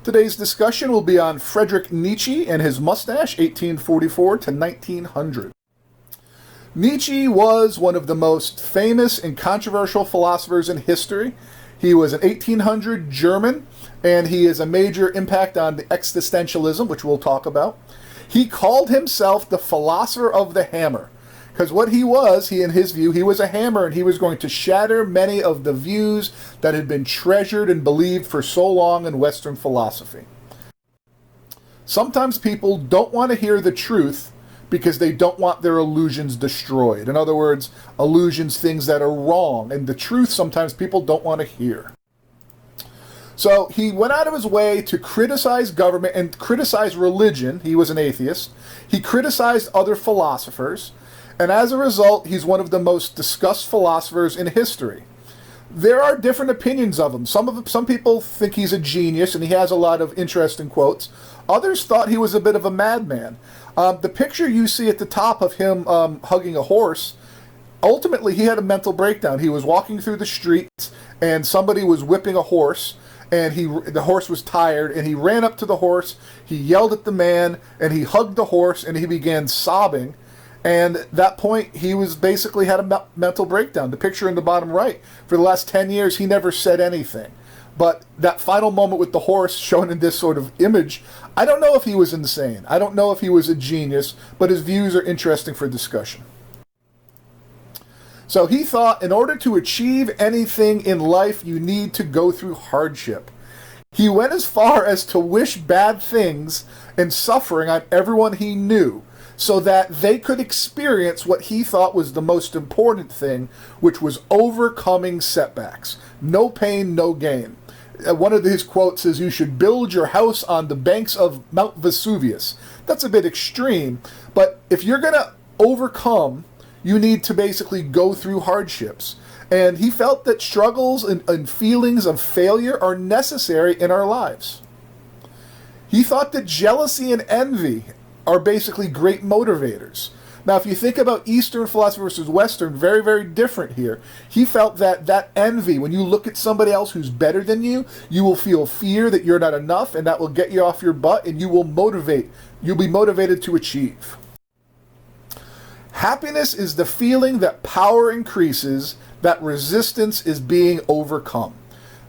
Today's discussion will be on Friedrich Nietzsche and his mustache, 1844 to 1900. Nietzsche was one of the most famous and controversial philosophers in history. He was an 1800 German, and he is a major impact on the existentialism, which we'll talk about. He called himself the philosopher of the hammer, because what he was, in his view, he was a hammer, and he was going to shatter many of the views that had been treasured and believed for so long in Western philosophy. Sometimes people don't want to hear the truth because they don't want their illusions destroyed. In other words, illusions, things that are wrong, and the truth sometimes people don't want to hear. So he went out of his way to criticize government and criticize religion. He was an atheist. He criticized other philosophers, and as a result, he's one of the most discussed philosophers in history. There are different opinions of him. Some people think he's a genius, and he has a lot of interesting quotes. Others thought he was a bit of a madman. The picture you see at the top of him hugging a horse, ultimately he had a mental breakdown. He was walking through the streets, and somebody was whipping a horse, and the horse was tired, and he ran up to the horse, he yelled at the man, and he hugged the horse, and he began sobbing. And at that point, he was basically had a mental breakdown. The picture in the bottom right, for the last 10 years, he never said anything. But that final moment with the horse shown in this sort of image, I don't know if he was insane. I don't know if he was a genius, but his views are interesting for discussion. So he thought in order to achieve anything in life, you need to go through hardship. He went as far as to wish bad things and suffering on everyone he knew, so that they could experience what he thought was the most important thing, which was overcoming setbacks. No pain, no gain. One of his quotes is, "You should build your house on the banks of Mount Vesuvius." That's a bit extreme, but if you're going to overcome, you need to basically go through hardships. And he felt that struggles and feelings of failure are necessary in our lives. He thought that jealousy and envy are basically great motivators. Now, if you think about Eastern philosophy versus Western, very, very different here. He felt that envy, when you look at somebody else who's better than you, you will feel fear that you're not enough, and that will get you off your butt, and you'll be motivated to achieve. Happiness is the feeling that power increases, that resistance is being overcome.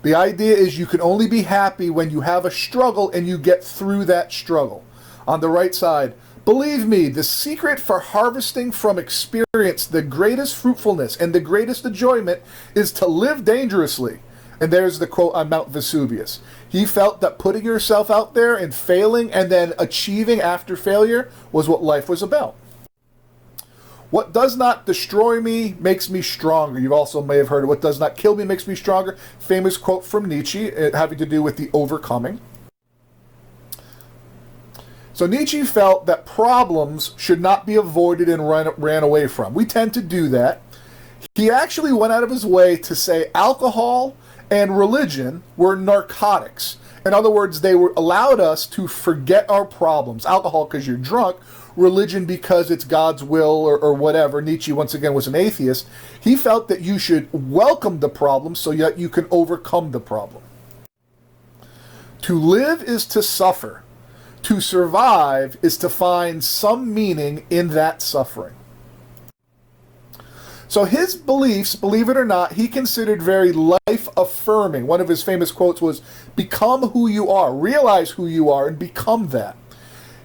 The idea is you can only be happy when you have a struggle and you get through that struggle. On the right side, believe me, the secret for harvesting from experience the greatest fruitfulness and the greatest enjoyment is to live dangerously. And there's the quote on Mount Vesuvius. He felt that putting yourself out there and failing and then achieving after failure was what life was about. What does not destroy me makes me stronger. You also may have heard of what does not kill me makes me stronger. Famous quote from Nietzsche having to do with the overcoming. So Nietzsche felt that problems should not be avoided and ran away from. We tend to do that. He actually went out of his way to say alcohol and religion were narcotics. In other words, they allowed us to forget our problems. Alcohol because you're drunk, religion because it's God's will or whatever. Nietzsche, once again, was an atheist. He felt that you should welcome the problem so that you can overcome the problem. To live is to suffer. To survive is to find some meaning in that suffering. So his beliefs, believe it or not, he considered very life-affirming. One of his famous quotes was, "Become who you are, realize who you are, and become that."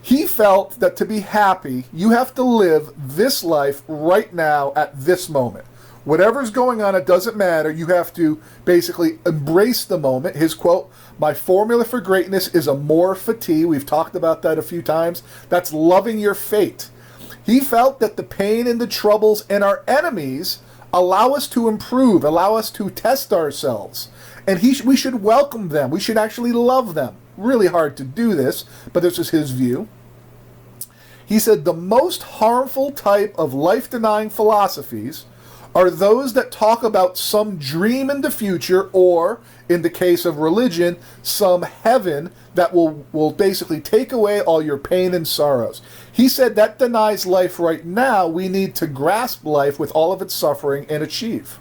He felt that to be happy, you have to live this life right now at this moment. Whatever's going on, it doesn't matter. You have to basically embrace the moment. His quote, "My formula for greatness is amor fati." We've talked about that a few times. That's loving your fate. He felt that the pain and the troubles and our enemies allow us to improve, allow us to test ourselves. And we should welcome them. We should actually love them. Really hard to do this, but this is his view. He said the most harmful type of life-denying philosophies are those that talk about some dream in the future, or, in the case of religion, some heaven that will basically take away all your pain and sorrows. He said that denies life right now. We need to grasp life with all of its suffering and achieve.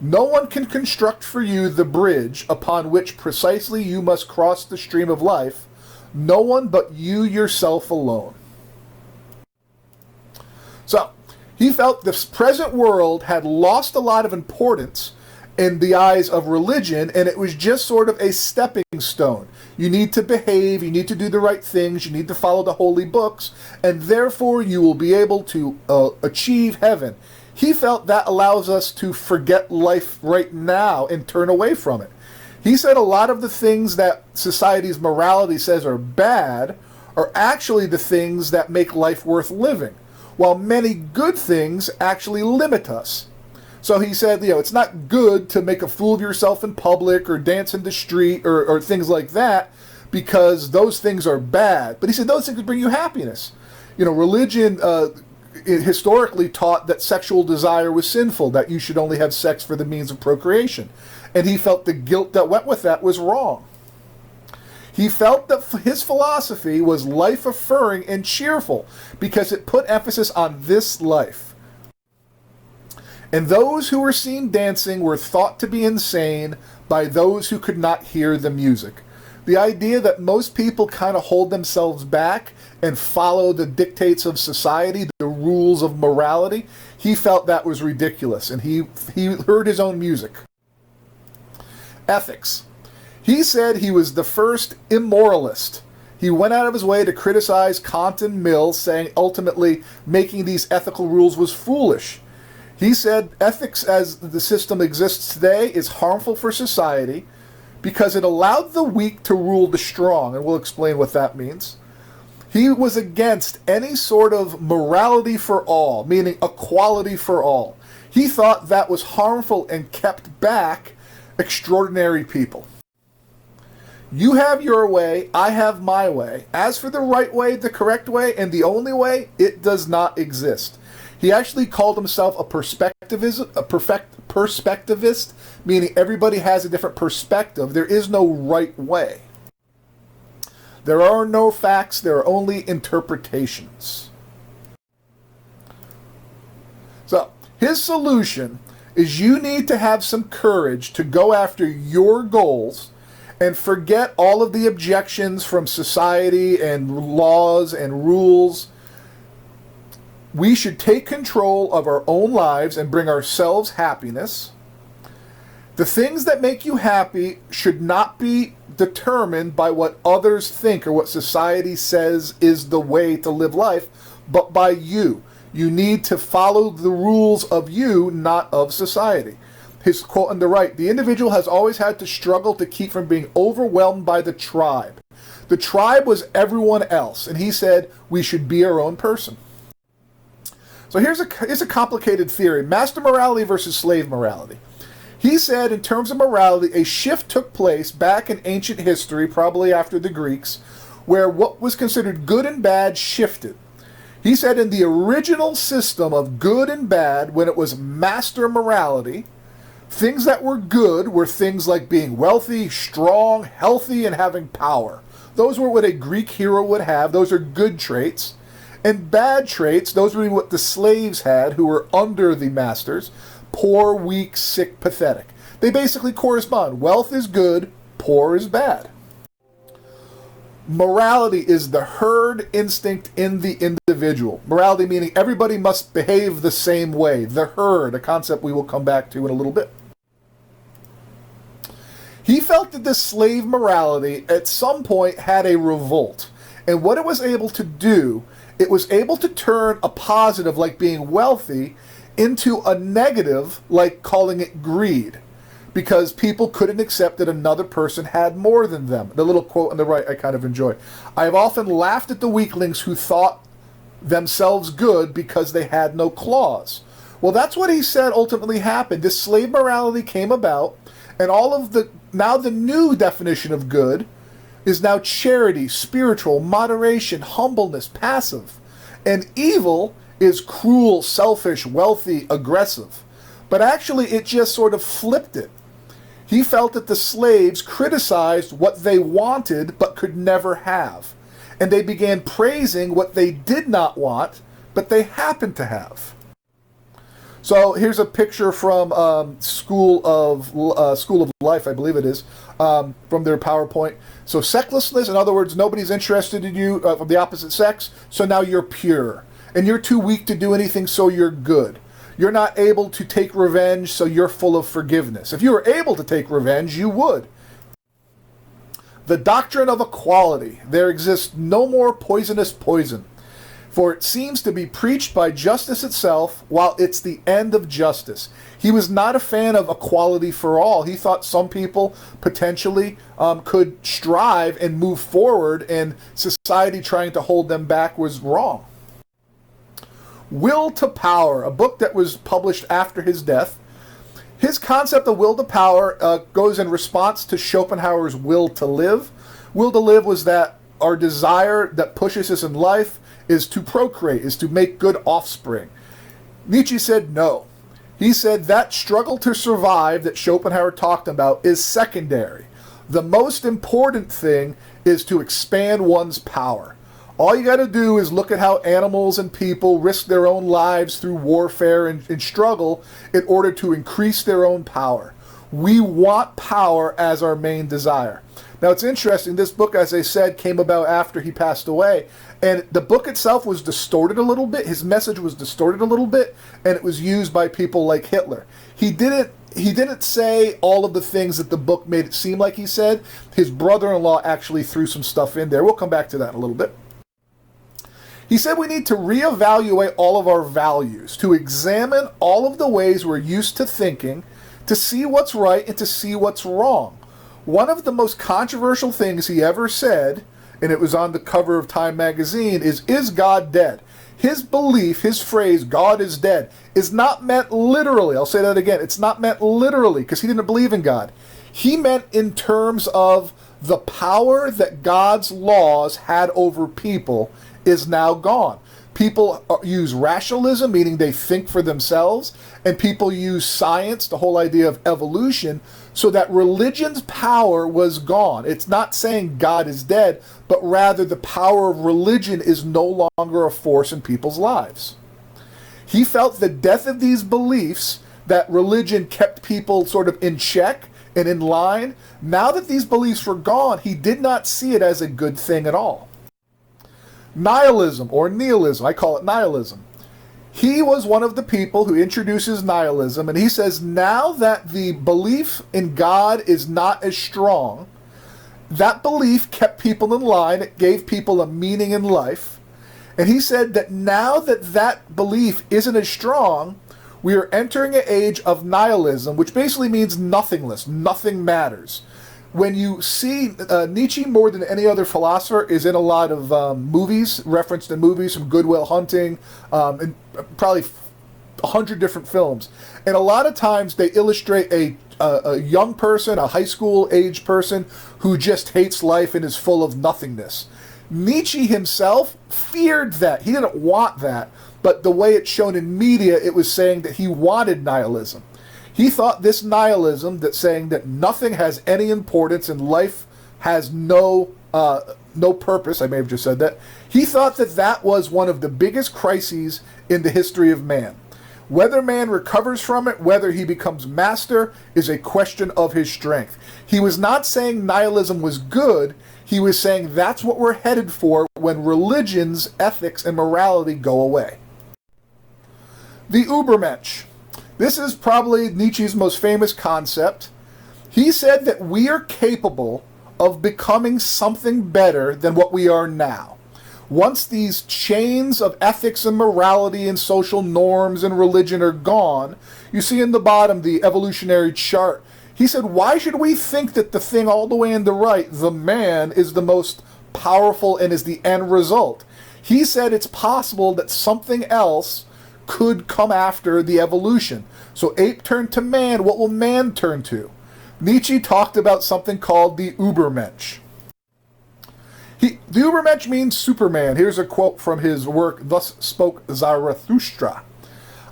No one can construct for you the bridge upon which precisely you must cross the stream of life, no one but you yourself alone. So, he felt this present world had lost a lot of importance in the eyes of religion, and it was just sort of a stepping stone. You need to behave, you need to do the right things, you need to follow the holy books, and therefore you will be able to achieve heaven. He felt that allows us to forget life right now and turn away from it. He said a lot of the things that society's morality says are bad are actually the things that make life worth living, while many good things actually limit us. So he said, it's not good to make a fool of yourself in public or dance in the street or things like that, because those things are bad. But he said those things bring you happiness. Religion historically taught that sexual desire was sinful, that you should only have sex for the means of procreation. And he felt the guilt that went with that was wrong. He felt that his philosophy was life-affirming and cheerful because it put emphasis on this life. And those who were seen dancing were thought to be insane by those who could not hear the music. The idea that most people kind of hold themselves back and follow the dictates of society, the rules of morality, he felt that was ridiculous, and he heard his own music. Ethics. He said he was the first immoralist. He went out of his way to criticize Kant and Mill, saying ultimately making these ethical rules was foolish. He said ethics as the system exists today is harmful for society because it allowed the weak to rule the strong, and we'll explain what that means. He was against any sort of morality for all, meaning equality for all. He thought that was harmful and kept back extraordinary people. You have your way, I have my way. As for the right way, the correct way, and the only way, it does not exist. He actually called himself a perspectivist, meaning everybody has a different perspective. There is no right way. There are no facts, there are only interpretations. So, his solution is you need to have some courage to go after your goals and forget all of the objections from society and laws and rules. We should take control of our own lives and bring ourselves happiness. The things that make you happy should not be determined by what others think or what society says is the way to live life, but by you. You need to follow the rules of you, not of society. His quote on the right, the individual has always had to struggle to keep from being overwhelmed by the tribe. The tribe was everyone else, and he said we should be our own person. So here's a complicated theory, master morality versus slave morality. He said in terms of morality, a shift took place back in ancient history, probably after the Greeks, where what was considered good and bad shifted. He said in the original system of good and bad, when it was master morality, things that were good were things like being wealthy, strong, healthy, and having power. Those were what a Greek hero would have. Those are good traits. And bad traits, those would be what the slaves had who were under the masters. Poor, weak, sick, pathetic. They basically correspond. Wealth is good, poor is bad. Morality is the herd instinct in the individual. Morality meaning everybody must behave the same way. The herd, a concept we will come back to in a little bit. He felt that this slave morality at some point had a revolt. And what it was able to do, it was able to turn a positive, like being wealthy, into a negative, like calling it greed. Because people couldn't accept that another person had more than them. The little quote on the right I kind of enjoy. I have often laughed at the weaklings who thought themselves good because they had no claws. Well, that's what he said ultimately happened. This slave morality came about, and now the new definition of good is now charity, spiritual, moderation, humbleness, passive. And evil is cruel, selfish, wealthy, aggressive. But actually it just sort of flipped it. He felt that the slaves criticized what they wanted but could never have. And they began praising what they did not want, but they happened to have. So here's a picture from School of Life, I believe it is, from their PowerPoint. So sexlessness, in other words, nobody's interested in you from the opposite sex, so now you're pure. And you're too weak to do anything, so you're good. You're not able to take revenge, so you're full of forgiveness. If you were able to take revenge, you would. The doctrine of equality. There exists no more poisonous poison, for it seems to be preached by justice itself, while it's the end of justice. He was not a fan of equality for all. He thought some people potentially could strive and move forward, and society trying to hold them back was wrong. Will to Power, a book that was published after his death. His concept of will to power goes in response to Schopenhauer's will to live. Will to live was that our desire that pushes us in life is to procreate, is to make good offspring. Nietzsche said no. He said that struggle to survive that Schopenhauer talked about is secondary. The most important thing is to expand one's power. All you got to do is look at how animals and people risk their own lives through warfare and struggle in order to increase their own power. We want power as our main desire. Now, it's interesting. This book, as I said, came about after he passed away. And the book itself was distorted a little bit. His message was distorted a little bit. And it was used by people like Hitler. He didn't say all of the things that the book made it seem like he said. His brother-in-law actually threw some stuff in there. We'll come back to that in a little bit. He said we need to reevaluate all of our values, to examine all of the ways we're used to thinking, to see what's right and to see what's wrong. One of the most controversial things he ever said, and it was on the cover of Time magazine, is God dead? His belief, his phrase, God is dead, is not meant literally. I'll say that again. It's not meant literally because he didn't believe in God. He meant in terms of the power that God's laws had over people is now gone. People use rationalism, meaning they think for themselves, and people use science, the whole idea of evolution, so that religion's power was gone. It's not saying God is dead, but rather the power of religion is no longer a force in people's lives. He felt the death of these beliefs, that religion kept people sort of in check and in line. Now that these beliefs were gone, he did not see it as a good thing at all. Nihilism, or nihilism, I call it nihilism. He was one of the people who introduces nihilism, and he says now that the belief in God is not as strong, that belief kept people in line, it gave people a meaning in life, and he said that now that that belief isn't as strong, we are entering an age of nihilism, which basically means nothingness, nothing matters. When you see Nietzsche, more than any other philosopher, is in a lot of movies, referenced in movies from Good Will Hunting, and probably 100 different films. And a lot of times they illustrate a young person, a high school age person, who just hates life and is full of nothingness. Nietzsche himself feared that. He didn't want that. But the way it's shown in media, it was saying that he wanted nihilism. He thought this nihilism, that saying that nothing has any importance and life has no purpose, I may have just said that, he thought that that was one of the biggest crises in the history of man. Whether man recovers from it, whether he becomes master, is a question of his strength. He was not saying nihilism was good, he was saying that's what we're headed for when religion's ethics and morality go away. The ubermensch. This is probably Nietzsche's most famous concept. He said that we are capable of becoming something better than what we are now. Once these chains of ethics and morality and social norms and religion are gone, you see in the bottom the evolutionary chart. He said, why should we think that the thing all the way in the right, the man, is the most powerful and is the end result? He said it's possible that something else could come after the evolution. So ape turned to man, what will man turn to? Nietzsche talked about something called the ubermensch. The ubermensch means Superman. Here's a quote from his work, Thus Spoke Zarathustra.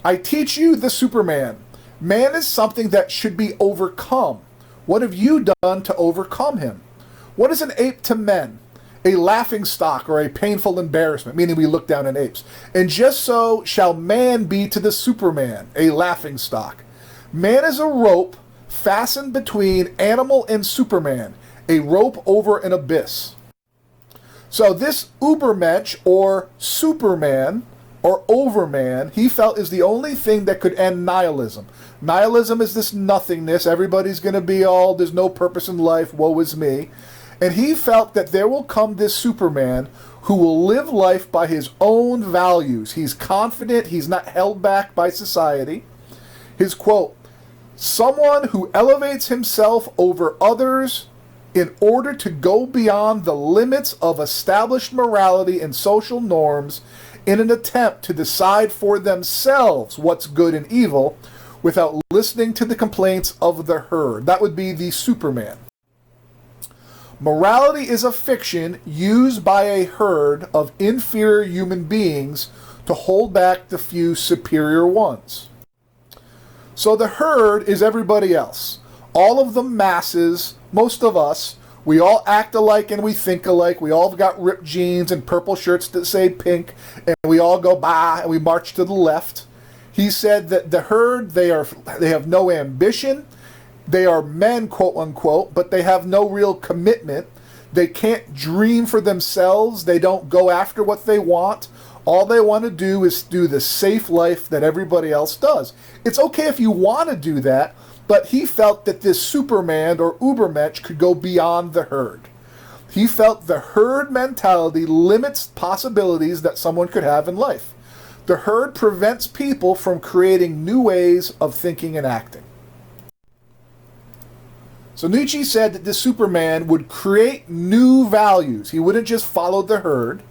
I teach you the Superman. Man is something that should be overcome. What have you done to overcome him? What is an ape to men? a laughing stock or a painful embarrassment, meaning we look down on apes. And just so shall man be to the Superman, a laughing stock. Man is a rope fastened between animal and Superman, a rope over an abyss. So this ubermensch, or Superman, or overman, he felt is the only thing that could end nihilism. Nihilism is this nothingness. Everybody's going to be all, there's no purpose in life, woe is me. And he felt that there will come this Superman who will live life by his own values. He's confident, he's not held back by society. His quote, someone who elevates himself over others in order to go beyond the limits of established morality and social norms in an attempt to decide for themselves what's good and evil without listening to the complaints of the herd. That would be the Superman. Morality is a fiction used by a herd of inferior human beings to hold back the few superior ones. So the herd is everybody else. All of the masses, most of us, we all act alike and we think alike. We all have got ripped jeans and purple shirts that say pink, and we all go bah and we march to the left. He said that the herd, they have no ambition. They are men, quote unquote, but they have no real commitment. They can't dream for themselves. They don't go after what they want. All they want to do is do the safe life that everybody else does. It's okay if you want to do that, but he felt that this Superman or ubermensch could go beyond the herd. He felt the herd mentality limits possibilities that someone could have in life. The herd prevents people from creating new ways of thinking and acting. So Nietzsche said that this Superman would create new values. He wouldn't just follow the herd.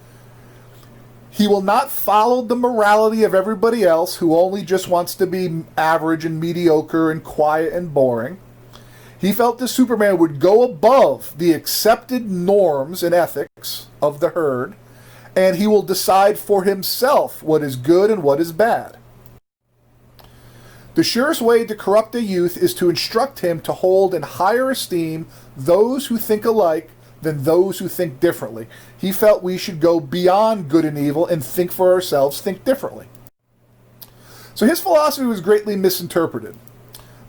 He will not follow the morality of everybody else who only just wants to be average and mediocre and quiet and boring. He felt the Superman would go above the accepted norms and ethics of the herd, and he will decide for himself what is good and what is bad. The surest way to corrupt a youth is to instruct him to hold in higher esteem those who think alike than those who think differently. He felt we should go beyond good and evil and think for ourselves, think differently. So his philosophy was greatly misinterpreted.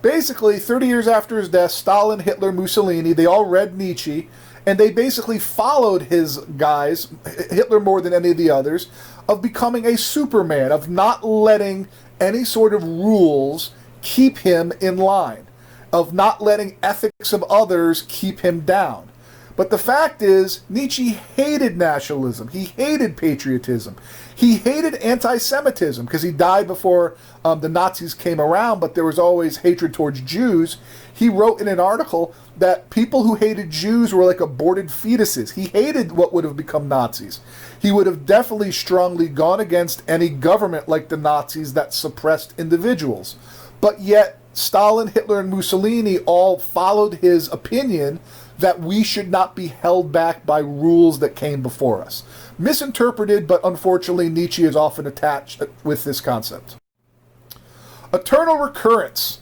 Basically, 30 years after his death, Stalin, Hitler, Mussolini, they all read Nietzsche, and they basically followed his guys, Hitler more than any of the others, of becoming a Superman, of not letting any sort of rules keep him in line, of not letting ethics of others keep him down. But the fact is, Nietzsche hated nationalism. He hated patriotism. He hated anti-Semitism because he died before the Nazis came around, but there was always hatred towards Jews. He wrote in an article that people who hated Jews were like aborted fetuses. He hated what would have become Nazis. He would have definitely strongly gone against any government like the Nazis that suppressed individuals. But yet, Stalin, Hitler, and Mussolini all followed his opinion that we should not be held back by rules that came before us. Misinterpreted, but unfortunately Nietzsche is often attached with this concept. Eternal recurrence.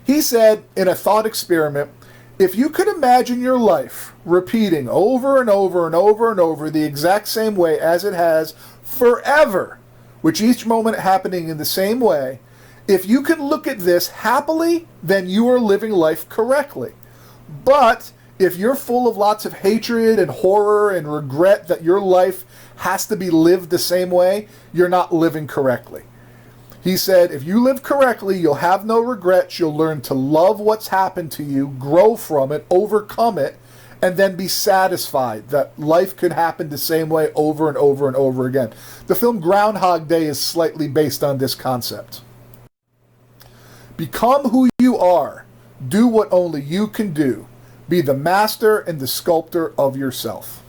He said in a thought experiment, if you could imagine your life repeating over and over and over and over the exact same way as it has forever, which each moment happening in the same way, if you can look at this happily, then you are living life correctly. But if you're full of lots of hatred and horror and regret that your life has to be lived the same way, you're not living correctly. He said, if you live correctly, you'll have no regrets. You'll learn to love what's happened to you, grow from it, overcome it, and then be satisfied that life could happen the same way over and over and over again. The film Groundhog Day is slightly based on this concept. Become who you are. Do what only you can do. Be the master and the sculptor of yourself.